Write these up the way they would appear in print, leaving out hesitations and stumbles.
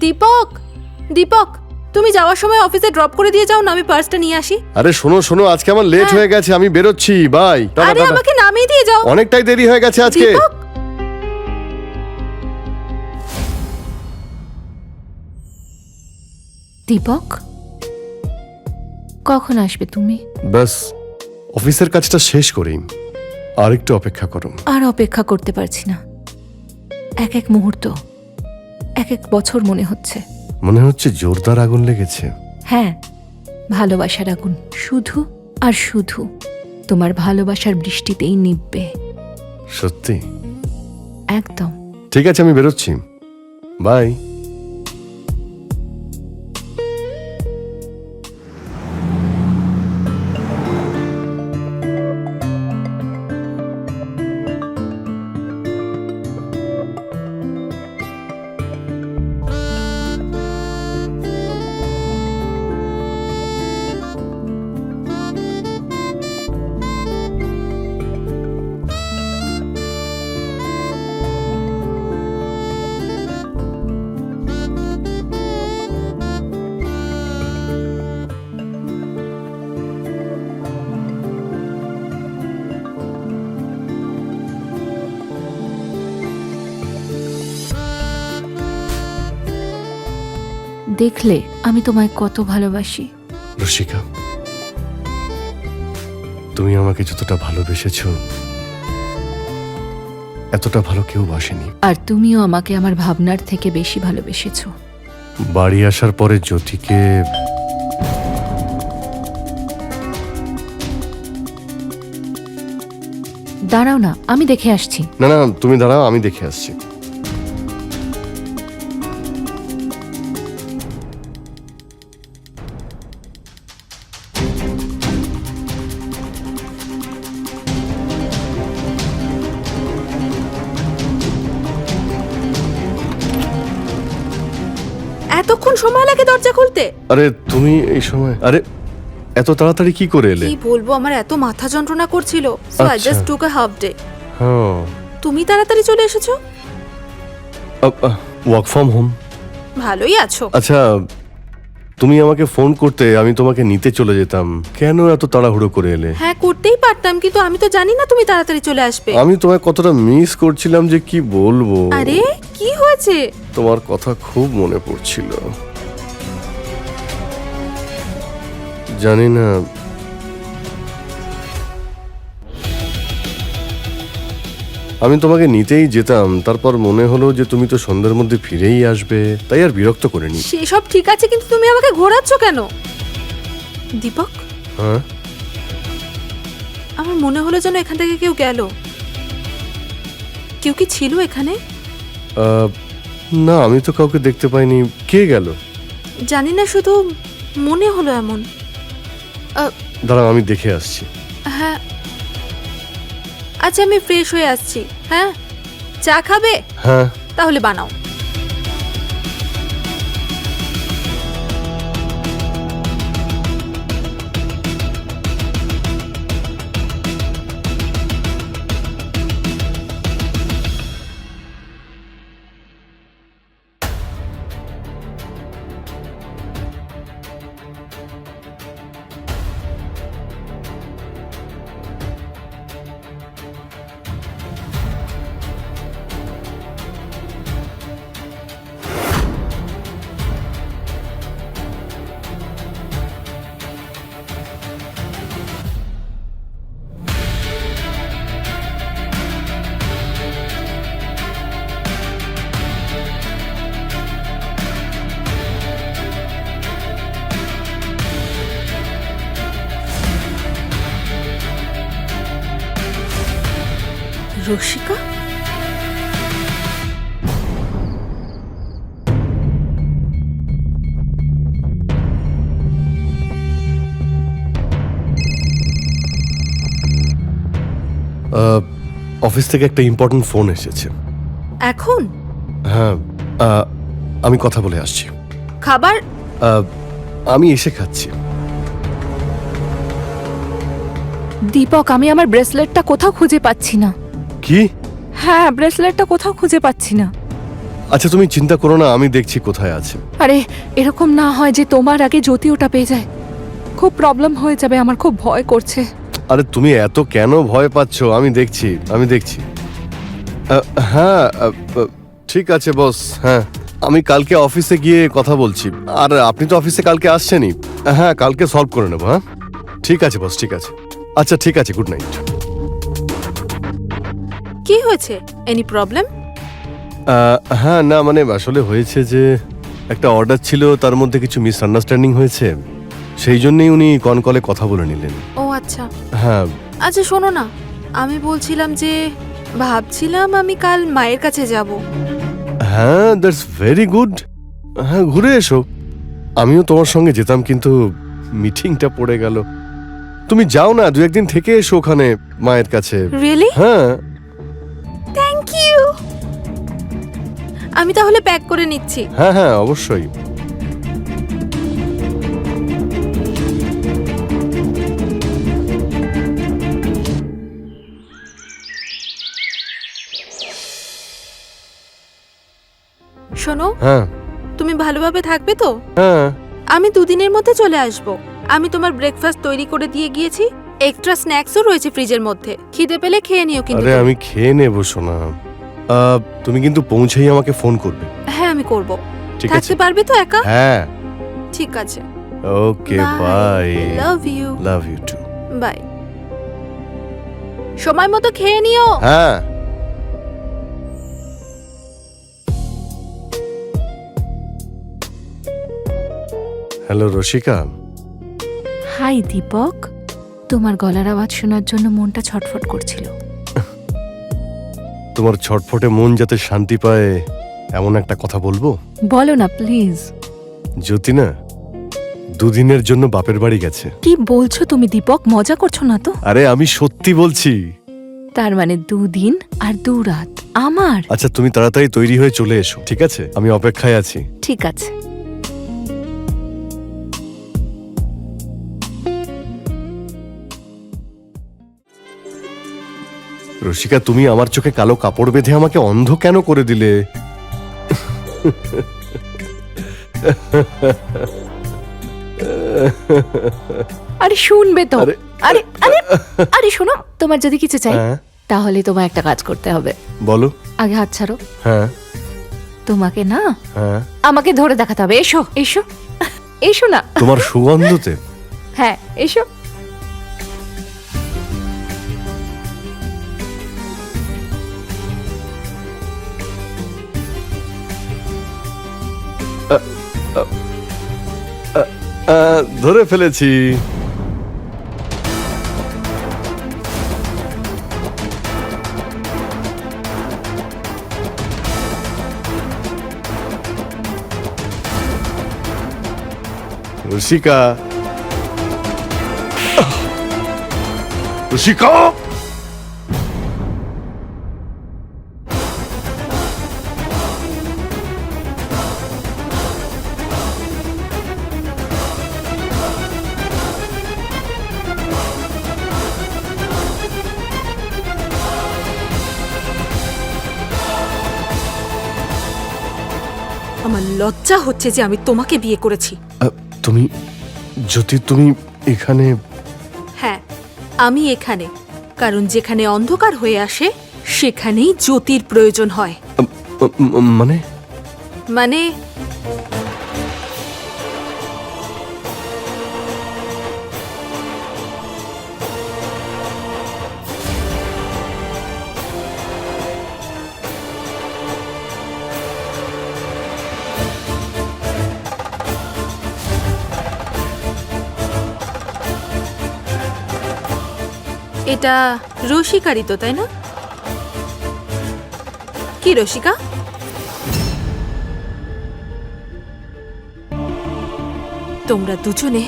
দীপক, দীপক, তুমি যাওয়ার সময় অফিসে ড্রপ করে দিয়ে যাও না, আমি পার্সটা নিয়ে আসি। আরে শোনো শোনো, আজকে আমার লেট হয়ে গেছে, আমি বেরোচ্ছি, বাই। আরে আমাকে নামিয়ে দিয়ে যাও। অনেকটাই দেরি হয়ে গেছে আজকে। দীপক, দীপক, কখন আসবে তুমি? বাস অফিসের কাজটা শেষ করেই, আর একটু অপেক্ষা করুন। আর অপেক্ষা করতে পারছি না। এক এক মুহূর্ত, এক এক বছর মনে হচ্ছে। মনে হচ্ছে জোরদার আগুন লেগেছে। হ্যাঁ, ভালোবাসার আগুন, শুধু আর শুধু তোমার ভালোবাসার বৃষ্টিতেই নিববে। সত্যি? একদম। ঠিক আছে, আমি বেরোচ্ছি, বাই। দেখলে আমি তোমায় কত ভালোবাসি। রসিকা, তুমি আমাকে যতটা ভালোবেসেছ, এতটা ভালো কেউ বাসেনি। আর তুমিও আমাকে আমার ভাবনার থেকে বেশি ভালোবেসেছো। বাড়ি আসার পরে জ্যোতিকে দাঁড়াও না, আমি দেখে আসছি। না না, তুমি দাঁড়াও, আমি দেখে আসছি। এতক্ষণ সময় লাগে দরজা খুলতে? আরে তুমি এই সময়, আরে এত তাড়াতাড়ি কি করে এলে? কি বলবো, আমার এত মাথা যন্ত্রণা করছিল, সো আই আচ্ছা। জাস্ট টুক আ হাফ ডে। হ্যাঁ, তুমি তাড়াতাড়ি চলে এসেছো, ওয়ার্ক ফ্রম হোম। ভালোই আছো। আচ্ছা, তুমি আমাকে ফোন করতে, আমি তোমাকে নিতে চলে যেতাম, কেন এত তাড়াহুড়ো করে এলে? হ্যাঁ, করতেই পারতাম, কিন্তু আমি তো জানি না তুমি তাড়াতাড়ি চলে আসবে। আমি তোমায় কতটা মিস করছিলাম যে কি বলবো। আরে কি হয়েছে? তোমার কথা খুব মনে পড়ছিল। জানি না, আমি তোমাকে নিতেই যেতাম, তারপর মনে হলো যে তুমি তো সন্ধ্যার মধ্যে ফিরেই আসবে, তাই আর বিরক্ত করিনি। সেসব ঠিক আছে, কিন্তু তুমি আমাকে ঘোরাচ্ছ কেন? দীপক, হ্যাঁ, আমার মনে হলো যেন এখান থেকে কেউ গেল। কেউ কি ছিল এখানে? না, আমি তো কাউকে দেখতে পাইনি। কে গেল জানি না, শুধু মনে হলো এমন। দাঁড়াও, আমি দেখে আসছি। হ্যাঁ, আচ্ছা, আমি ফ্রেশ হয়ে আসছি। হ্যাঁ, চা খাবে? হ্যাঁ, তাহলে বানাও। রসিকা, অফিস থেকে একটা ইম্পর্টেন্ট ফোন এসেছে। এখন হ্যাঁ, আমি কথা বলে আসছি। খাবার? আমি এসে খাচ্ছি। দীপক, আমি আমার ব্রেসলেটটা কোথাও খুঁজে পাচ্ছি না। কি? হ্যাঁ, ব্রেসলেটটা কোথাও খুঁজে পাচ্ছি না। আচ্ছা তুমি চিন্তা করো না, আমি দেখছি কোথায় আছে। আরে এরকম না হয় যে তোমার আগে জ্যোতি ওটা পেয়ে যায়, খুব প্রবলেম হয়ে যাবে, আমার খুব ভয় করছে। আরে তুমি এত কেন ভয় পাচ্ছ, আমি দেখছি। হ্যাঁ ঠিক আছে বস, হ্যাঁ আমি কালকে অফিসে গিয়ে কথা বলছি। আর আপনি তো অফিসে কালকে আসছেনই। হ্যাঁ কালকে সলভ করে নেবো। হ্যাঁ ঠিক আছে বস, ঠিক আছে। আচ্ছা ঠিক আছে, গুড নাইট। কি হয়েছে? Any problem? হ্যাঁ না মানে আসলে হয়েছে যে একটা অর্ডার ছিল, তার মধ্যে কিছু মিসআন্ডারস্ট্যান্ডিং হয়েছে, সেই জন্যই উনি কলে কথা বলে নিলেন। ও আচ্ছা। হ্যাঁ আচ্ছা শোনো না, আমি বলছিলাম যে ভাবছিলাম আমি কাল মায়ের কাছে যাব। হ্যাঁ দ্যাটস ভেরি গুড। হ্যাঁ ঘুরে এসো, আমিও তোমার সঙ্গে যেতাম কিন্তু মিটিংটা পড়ে গেল। তুমি যাও না, 2-1 দিন থেকে এসো ওখানে মায়ের কাছে। রিয়েলি? হ্যাঁ থ্যাংক ইউ। আমি তাহলে প্যাক করে নিচ্ছি। হ্যাঁ হ্যাঁ অবশ্যই। শোনো, হ্যাঁ তুমি ভালোভাবে থাকবে তো? হ্যাঁ আমি 2 দিনের মধ্যে চলে আসব। আমি তোমার ব্রেকফাস্ট তৈরি করে দিয়ে গিয়েছি, এক্সট্রা স্ন্যাক্সও রয়েছে ফ্রিজের মধ্যে, খিদে পেলে খেয়ে নিও কিন্তু। আরে আমি খেয়ে নেবো সোনা। তুমি কিন্তু পৌঁছেই আমাকে ফোন করবে। হ্যাঁ আমি করব। ঠিক আছে? থাকতে পারবে তো একা? হ্যাঁ ঠিক আছে। Okay bye. Love you. Love you too. Bye. সময় মতো খেয়ে নিও। হ্যাঁ হ্যালো রসিকা। হাই দীপক, তোমার গলার আওয়াজ শোনার জন্য মনটা ছটফট করছিল। তোমার ছটফটে মন যাতে শান্তি পায় এমন একটা কথা বলবো। বলো না প্লিজ। জ্যোতি না 2 দিনের জন্য বাপের বাড়ি গেছে। কি বলছো তুমি দীপক? মজা করছো না তো? আরে আমি সত্যি বলছি। তার মানে 2 দিন আর 2 রাত আমার। আচ্ছা তুমি তাড়াতাড়ি তৈরি হয়ে চলে এসো, ঠিক আছে? আমি অপেক্ষায় আছি। ঠিক আছে। রসিকা তুমি আমার চোখে কালো কাপড় বেঁধে আমাকে অন্ধ কেন করে দিলে? আরে শুনবে তো। আরে- আরে আরে আরে শোনো, তোমার যদি কিছু চাই হ্যাঁ তাহলে তোমার একটা কাজ করতে হবে। বলো। আগে হাত ছাড়ো। হ্যাঁ তোমাকে না হ্যাঁ আমাকে ধরে দেখাতে হবে। এসো এসো এসো না। তোমার সুগন্ধতে। হ্যাঁ এসো। ধরে ফেলেছি। রসিকা, রসিকা আমার লজ্জা হচ্ছে যে আমি তোমাকে বিয়ে করেছি। তুমি জ্যোতি, তুমি এখানে? হ্যাঁ আমি এখানে, কারণ যেখানে অন্ধকার হয়ে আসে সেখানেই জ্যোতির প্রয়োজন হয়। মানে? মানে এটা রসিকারই তো, তাই না? কি রসিকা? তোমরা দুজনে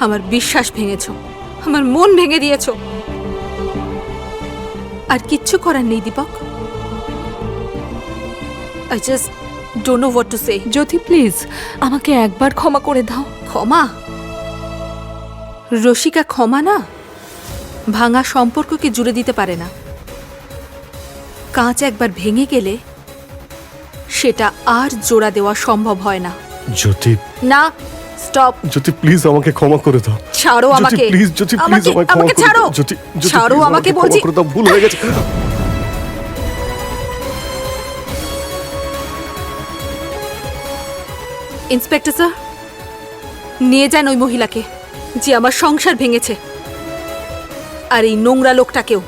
আমার বিশ্বাস ভেঙেছ, আমার মন ভেঙে দিয়েছ। আর কিচ্ছু করার নেই Deepak. I just don't know what to say. Jyoti please আমাকে একবার ক্ষমা করে দাও। ক্ষমা? রসিকা ক্ষমা না, ভাঙা সম্পর্ককে জুড়ে দিতে পারে না। কাঁচ একবার ভেঙে গেলে সেটা আর জোড়া দেওয়া সম্ভব হয় না। জ্যোতি, না, স্টপ। জ্যোতি প্লিজ আমাকে ক্ষমা করে দাও। ছাড়ো আমাকে। প্লিজ জ্যোতি, প্লিজ আমাকে- আমাকে ক্ষমা আমাকে করে ছাড়ো। দাও। জ্যোতি, জ্যোতি, ছাড়ো please আমাকে ক্ষমা বলছি। করে দাও, ভুল হয়ে গেছে। ইন্সপেক্টর স্যার, নিয়ে যান ওই মহিলাকে যে আমার সংসার ভেঙেছে। আর এই নোংরা লোকটাকেও।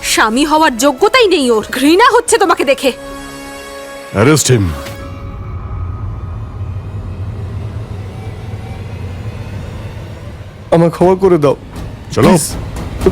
স্বামী হওয়ার যোগ্যতাই নেই ওর। ঘৃণা হচ্ছে তোমাকে দেখে। Arrest him. আমাকে ক্ষমা করে দাও। চলো। Please.